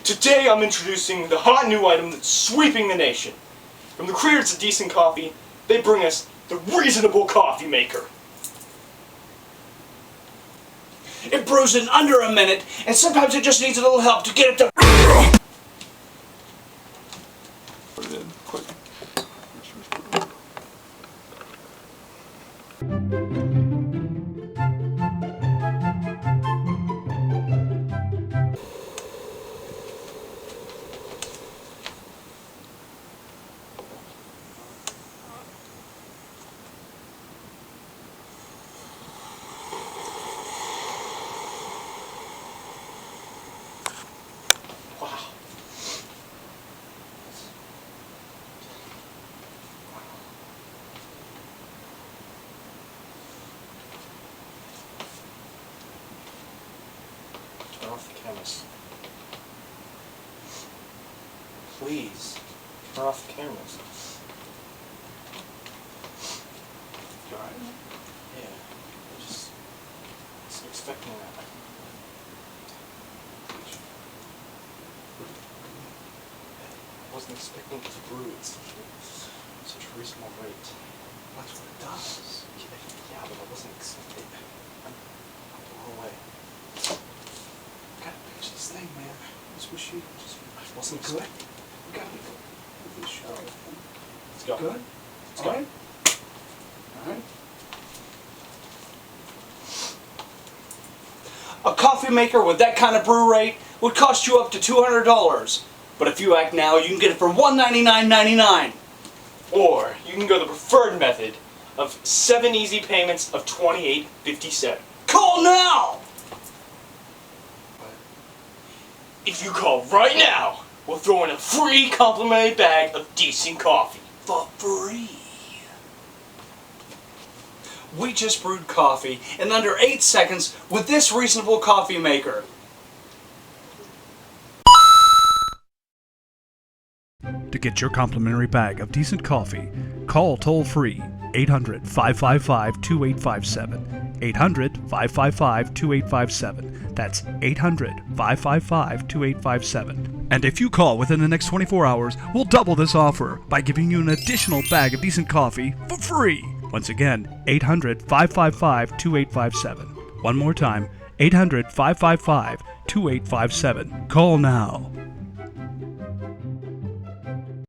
Today I'm introducing the hot new item that's sweeping the nation. From the creators of Decent Coffee, they bring us the Reasonable Coffee Maker. It brews in under a minute, and sometimes it just needs a little help to get it to... Put it in, quick. Wow. Turn off the cameras. Please, turn off the cameras. You alright? Yeah, I just wasn't expecting that. I wasn't expecting it to brew at such a reasonable rate. That's what it does. Yeah, but I wasn't expecting it. I'm blown away. Gotta fix this thing, man. This machine just I wasn't good. expecting. We gotta move this show. Let's go. Good? Let's go. Alright? Alright? A coffee maker with that kind of brew rate would cost you up to $200. But if you act now, you can get it for $199.99. Or you can go the preferred method of 7 easy payments of $28.57. Call now! If you call right now, we'll throw in a free complimentary bag of Decent Coffee. For free. We just brewed coffee in under 8 seconds with this Reasonable Coffee Maker. To get your complimentary bag of Decent Coffee, call toll-free 800-555-2857. 800-555-2857. That's 800-555-2857. And if you call within the next 24 hours, we'll double this offer by giving you an additional bag of Decent Coffee for free. Once again, 800-555-2857. One more time, 800-555-2857. Call now.